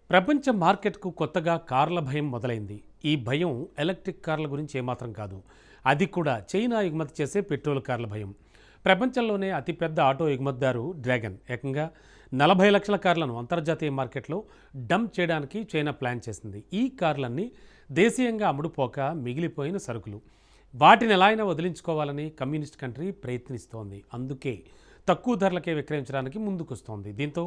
ప్రపంచ మార్కెట్కు కొత్తగా కార్ల భయం మొదలైంది. ఈ భయం ఎలక్ట్రిక్ కార్ల గురించి ఏమాత్రం కాదు. అది కూడా చైనా ఎగుమతి చేసే పెట్రోల్ కార్ల భయం. ప్రపంచంలోనే అతిపెద్ద ఆటో ఎగుమతిదారు డ్రాగన్ ఏకంగా 40 లక్షల కార్లను అంతర్జాతీయ మార్కెట్లో డంప్ చేయడానికి చైనా ప్లాన్ చేసింది. ఈ కార్లన్నీ దేశీయంగా అమ్ముడుపోక మిగిలిపోయిన సరుకులు. వాటిని ఎలా అయినా వదిలించుకోవాలని కమ్యూనిస్ట్ కంట్రీ ప్రయత్నిస్తోంది. అందుకే తక్కువ ధరలకే విక్రయించడానికి ముందుకొస్తోంది. దీంతో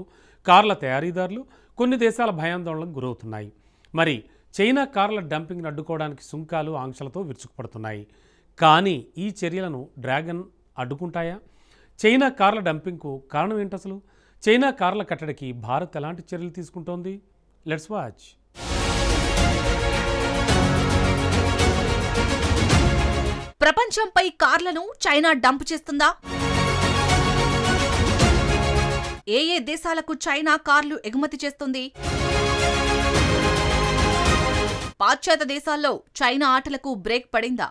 కార్ల తయారీదారులు కొన్ని దేశాల భయాందోళనకు గురవుతున్నాయి. మరి చైనా కార్ల డంపింగ్ను అడ్డుకోవడానికి సుంకాలు ఆంక్షలతో విరుచుకుపడుతున్నాయి. కానీ ఈ చర్యలను డ్రాగన్ అడ్డుకుంటాయా? చైనా కార్ల డంపింగ్కు కారణం ఏంటి అసలు? చైనా కార్ల కట్టడికి భారత్ ఎలాంటి చర్యలు తీసుకుంటోంది? Let's watch. ప్రపంచంపై కార్లను చైనా డంప్ చేస్తుందా? ఏ దేశాలకు చైనా కార్లు ఎగుమతి చేస్తుంది? పాశ్చాత్య దేశాల్లో చైనా ఆటలకు బ్రేక్ పడిందా?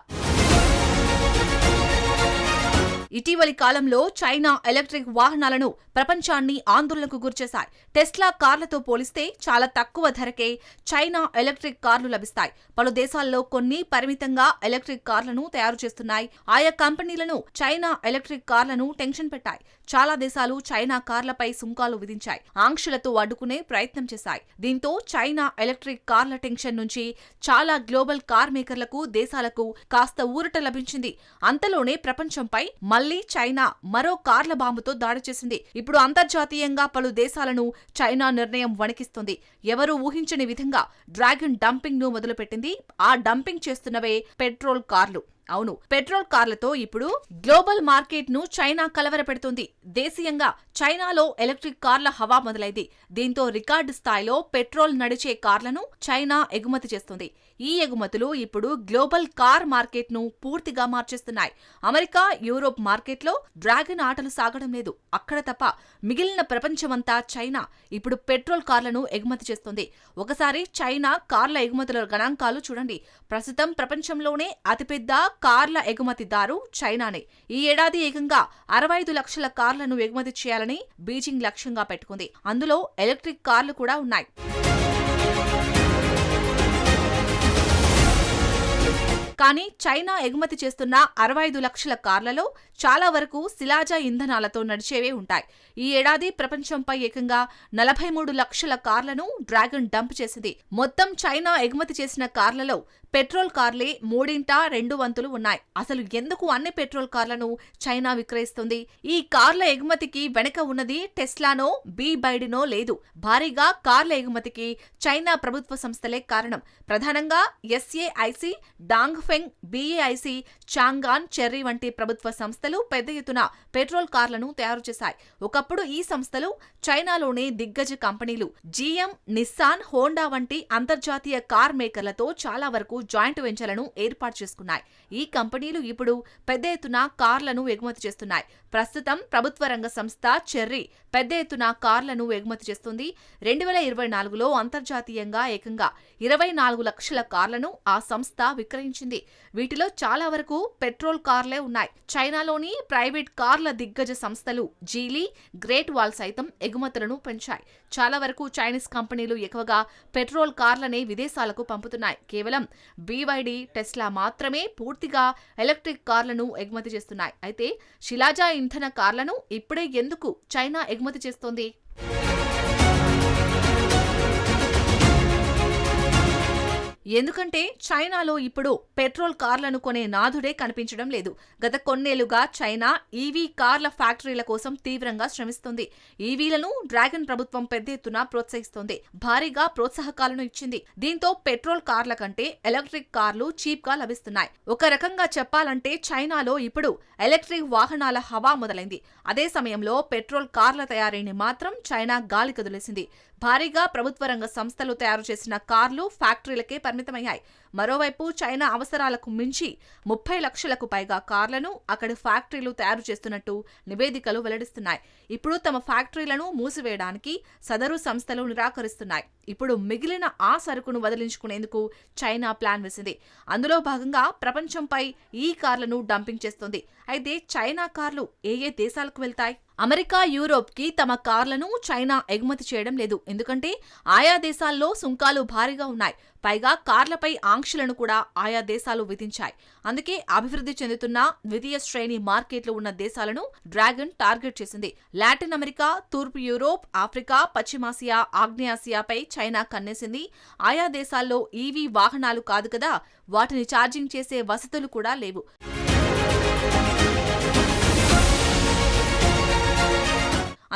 ఇటీవలి కాలంలో చైనా ఎలక్ట్రిక్ వాహనాలను ప్రపంచాన్ని ఆందోళనకు గురిచేశాయి. టెస్లా కార్లతో పోలిస్తే చాలా తక్కువ ధరకే చైనా ఎలక్ట్రిక్ కార్లు లభిస్తాయి. పలు దేశాల్లో కొన్ని పరిమితంగా ఎలక్ట్రిక్ కార్లను తయారు చేస్తున్నాయి. ఆయా కంపెనీలను చైనా ఎలక్ట్రిక్ కార్లను టెన్షన్ పెట్టాయి. చాలా దేశాలు చైనా కార్లపై సుంకాలు విధించాయి. ఆంక్షలతో అడ్డుకునే ప్రయత్నం చేశాయి. దీంతో చైనా ఎలక్ట్రిక్ కార్ల టెన్షన్ నుంచి చాలా గ్లోబల్ కార్ మేకర్లకు, దేశాలకు కాస్త ఊరట లభించింది. అంతలోనే ప్రపంచంపై మళ్లీ చైనా మరో కార్ల బాంబుతో దాడి చేసింది. ఇప్పుడు అంతర్జాతీయంగా పలు దేశాలను చైనా నిర్ణయం వణికిస్తుంది. ఎవరూ ఊహించని విధంగా డ్రాగన్ డంపింగ్ ను మొదలుపెట్టింది. ఆ డంపింగ్ చేస్తున్నవే పెట్రోల్ కార్లు. అవును, పెట్రోల్ కార్లతో ఇప్పుడు గ్లోబల్ మార్కెట్ ను చైనా కలవరపెడుతుంది. దేశీయంగా చైనాలో ఎలక్ట్రిక్ కార్ల హవా మొదలైంది. దీంతో రికార్డు స్థాయిలో పెట్రోల్ నడిచే కార్లను చైనా ఎగుమతి చేస్తుంది. ఈ ఎగుమతులు ఇప్పుడు గ్లోబల్ కార్ మార్కెట్ ను పూర్తిగా మార్చేస్తున్నాయి. అమెరికా, యూరోప్ మార్కెట్లో డ్రాగన్ ఆటలు సాగడం లేదు. అక్కడ తప్ప మిగిలిన ప్రపంచమంతా చైనా ఇప్పుడు పెట్రోల్ కార్లను ఎగుమతి చేస్తుంది. ఒకసారి చైనా కార్ల ఎగుమతుల గణాంకాలు చూడండి. ప్రస్తుతం ప్రపంచంలోనే అతిపెద్ద కార్ల ఎగుమతిదారు చైనానే. ఈ ఏడాది ఏకంగా 65 లక్షల కార్లను ఎగుమతి చేయాలని బీజింగ్ లక్ష్యంగా పెట్టుకుంది. అందులో ఎలక్ట్రిక్ కార్లు కూడా ఉన్నాయి. కానీ చైనా ఎగుమతి చేస్తున్న 65 లక్షల కార్లలో చాలా వరకు శిలాజ ఇంధనాలతో నడిచేవే ఉంటాయి. ఈ ఏడాది ప్రపంచంపై ఏకంగా 43 లక్షల కార్లను డ్రాగన్ డంప్ చేసింది. మొత్తం చైనా ఎగుమతి చేసిన కార్లలో పెట్రోల్ కార్లే 3/2 వంతులు ఉన్నాయి. అసలు ఎందుకు అన్ని పెట్రోల్ కార్లను చైనా విక్రయిస్తుంది? ఈ కార్ల ఎగుమతికి వెనక ఉన్నది టెస్లానో, BYDనో లేదు. భారీగా కార్ల ఎగుమతికి చైనా ప్రభుత్వ సంస్థలే కారణం. ప్రధానంగా SAIC, డాంగ్ఫెంగ్, BAIC, చాంగాన్, చెర్రీ వంటి ప్రభుత్వ సంస్థలు పెద్ద ఎత్తున పెట్రోల్ కార్లను తయారు చేశాయి. ఒకప్పుడు ఈ సంస్థలు చైనాలోనే దిగ్గజ కంపెనీలు. GM, నిస్సాన్, హోండా వంటి అంతర్జాతీయ కార్ మేకర్లతో చాలా వరకు జాయింట్ వెంచర్లను ఏర్పాటు చేసుకున్నాయి. ఈ కంపెనీలు ఇప్పుడు పెద్ద ఎత్తున కార్లను ఎగుమతి చేస్తున్నాయి. ప్రస్తుతం ప్రభుత్వ రంగ సంస్థ చెర్రీ పెద్ద ఎత్తున కార్లను ఎగుమతి చేస్తుంది. 2024లో అంతర్జాతీయంగా ఏకంగా 24 లక్షల కార్లను ఆ సంస్థ విక్రయించింది. వీటిలో చాలా వరకు పెట్రోల్ కార్లే ఉన్నాయి. చైనాలోని ప్రైవేట్ కార్ల దిగ్గజ సంస్థలు జీలీ, గ్రేట్ వాల్ సైతం ఎగుమతులను పెంచాయి. చాలా వరకు చైనీస్ కంపెనీలు ఎక్కువగా పెట్రోల్ కార్లనే విదేశాలకు పంపుతున్నాయి. కేవలం BYD, టెస్లా మాత్రమే పూర్తిగా ఎలక్ట్రిక్ కార్లను ఎగుమతి చేస్తున్నాయి. అయితే శిలాజ ఇంధన కార్లను ఇప్పుడే ఎందుకు చైనా ఎగుమతి చేస్తోంది? ఎందుకంటే చైనాలో ఇప్పుడు పెట్రోల్ కార్లను కొనే నాథుడే కనిపించడం లేదు. గత కొన్నేళ్లుగా చైనా ఈవీ కార్ల ఫ్యాక్టరీల కోసం తీవ్రంగా శ్రమిస్తోంది. ఈవీలను డ్రాగన్ ప్రభుత్వం పెద్ద ఎత్తున ప్రోత్సహిస్తోంది. భారీగా ప్రోత్సాహకాలను ఇచ్చింది. దీంతో పెట్రోల్ కార్ల కంటే ఎలక్ట్రిక్ కార్లు చీప్ గా లభిస్తున్నాయి. ఒక రకంగా చెప్పాలంటే చైనాలో ఇప్పుడు ఎలక్ట్రిక్ వాహనాల హవా మొదలైంది. అదే సమయంలో పెట్రోల్ కార్ల తయారీని మాత్రం చైనా గాలి కదిలేసింది. భారీగా ప్రభుత్వ రంగ సంస్థలు తయారు చేసిన కార్లు ఫ్యాక్టరీలకే పరిమితమయ్యాయి. మరోవైపు చైనా అవసరాలకు మించి 30 లక్షలకు పైగా కార్లను అక్కడి ఫ్యాక్టరీలు తయారు చేస్తున్నట్టు నివేదికలు వెల్లడిస్తున్నాయి. ఇప్పుడు తమ ఫ్యాక్టరీలను మూసివేయడానికి సదరు సంస్థలు నిరాకరిస్తున్నాయి. ఇప్పుడు మిగిలిన ఆ సరుకును వదిలించుకునేందుకు చైనా ప్లాన్ వేసింది. అందులో భాగంగా ప్రపంచంపై ఈ కార్లను డంపింగ్ చేస్తోంది. అయితే చైనా కార్లు ఏ దేశాలకు వెళ్తాయి? అమెరికా, యూరోప్కి తమ కార్లను చైనా ఎగుమతి చేయడం లేదు. ఎందుకంటే ఆయా దేశాల్లో సుంకాలు భారీగా ఉన్నాయి. పైగా కార్లపై ఆంక్షలను కూడా ఆయా దేశాలు విధించాయి. అందుకే అభివృద్ధి చెందుతున్న ద్వితీయ శ్రేణి మార్కెట్లు ఉన్న దేశాలను డ్రాగన్ టార్గెట్ చేసింది. లాటిన్ అమెరికా, తూర్పు యూరోప్, ఆఫ్రికా, పశ్చిమాసియా, ఆగ్నేయాసియాపై చైనా కన్నేసింది. ఆయా దేశాల్లో ఈవీ వాహనాలు కాదు కదా, వాటిని ఛార్జింగ్ చేసే వసతులు కూడా లేవు.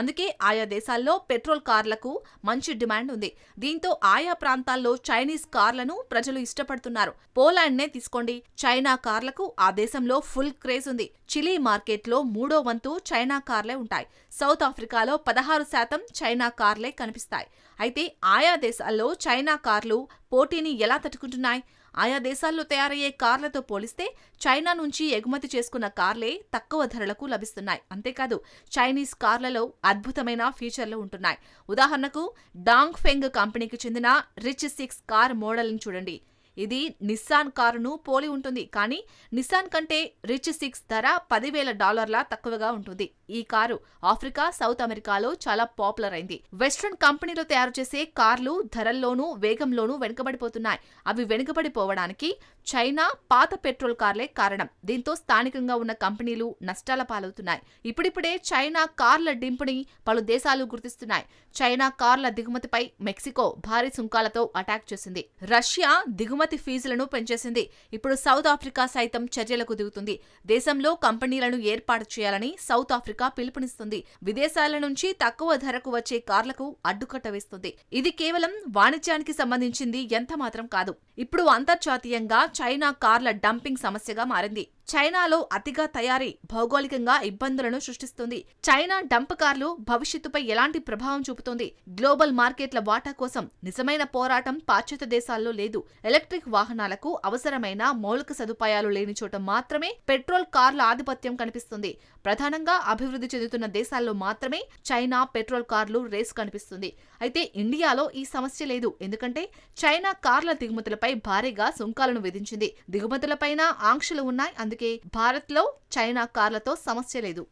అందుకే ఆయా దేశాల్లో పెట్రోల్ కార్లకు మంచి డిమాండ్ ఉంది. దీంతో ఆయా ప్రాంతాల్లో చైనీస్ కార్లను ప్రజలు ఇష్టపడుతున్నారు. పోలాండ్నే తీసుకోండి, చైనా కార్లకు ఆ దేశంలో ఫుల్ క్రేజ్ ఉంది. చిలీ మార్కెట్లో 3వ వంతు చైనా కార్లే ఉంటాయి. సౌత్ ఆఫ్రికాలో 16% చైనా కార్లే కనిపిస్తాయి. అయితే ఆయా దేశాల్లో చైనా కార్లు పోటీని ఎలా తట్టుకుంటున్నాయి? ఆయా దేశాల్లో తయారయ్యే కార్లతో పోలిస్తే చైనా నుంచి ఎగుమతి చేసుకున్న కార్లే తక్కువ ధరలకు లభిస్తున్నాయి. అంతేకాదు చైనీస్ కార్లలో అద్భుతమైన ఫీచర్లు ఉంటున్నాయి. ఉదాహరణకు డాంగ్ ఫెంగ్ కంపెనీకి చెందిన రిచ్ 6 కార్ మోడల్ని చూడండి. ఇది నిస్సాన్ కారును పోలి ఉంటుంది. కానీ నిస్సాన్ కంటే రిచ్ 6 ధర $10,000 తక్కువగా ఉంటుంది. ఈ కారు ఆఫ్రికా, సౌత్ అమెరికాలో చాలా పాపులర్ అయింది. వెస్ట్రన్ కంపెనీలో తయారు చేసే కార్లు ధరల్లోనూ వేగంలోనూ వెనుకబడిపోతున్నాయి. అవి వెనుకబడిపోవడానికి చైనా పాత పెట్రోల్ కార్లే కారణం. దీంతో స్థానికంగా ఉన్న కంపెనీలు నష్టాల పాలవుతున్నాయి. ఇప్పుడిప్పుడే చైనా కార్ల డింపుని పలు దేశాలు గుర్తిస్తున్నాయి. చైనా కార్ల దిగుమతిపై మెక్సికో భారీ సుంకాలతో అటాక్ చేసింది. రష్యా దిగుమతి ఫీజులను పెంచేసింది. ఇప్పుడు సౌత్ ఆఫ్రికా సైతం చర్యలకు దిగుతుంది. దేశంలో కంపెనీలను ఏర్పాటు చేయాలని సౌత్ ఆఫ్రికా పిలుపునిస్తుంది. విదేశాల నుంచి తక్కువ ధరకు వచ్చే కార్లకు అడ్డుకట్ట వేస్తుంది. ఇది కేవలం వాణిజ్యానికి సంబంధించింది ఎంత మాత్రం కాదు. ఇప్పుడు అంతర్జాతీయంగా చైనా కార్ల డంపింగ్ సమస్యగా మారింది. చైనాలో అతిగా తయారీ భౌగోళికంగా ఇబ్బందులను సృష్టిస్తుంది. చైనా డంప్ కార్లు భవిష్యత్తుపై ఎలాంటి ప్రభావం చూపుతోంది? గ్లోబల్ మార్కెట్ల వాటా కోసం నిజమైన పోరాటం పాశ్చాత్య దేశాల్లో లేదు. ఎలక్ట్రిక్ వాహనాలకు అవసరమైన మౌలిక సదుపాయాలు లేని చోట మాత్రమే పెట్రోల్ కార్ల ఆధిపత్యం కనిపిస్తుంది. ప్రధానంగా అభివృద్ధి చెందుతున్న దేశాల్లో మాత్రమే చైనా పెట్రోల్ కార్లు రేసు కనిపిస్తుంది. అయితే ఇండియాలో ఈ సమస్య లేదు. ఎందుకంటే చైనా కార్ల దిగుమతులపై భారీగా సుంకాలను విధించింది. దిగుమతులపైన ఆంక్షలు ఉన్నాయి. అందుకే భారత్లో చైనా కార్లతో సమస్య లేదు.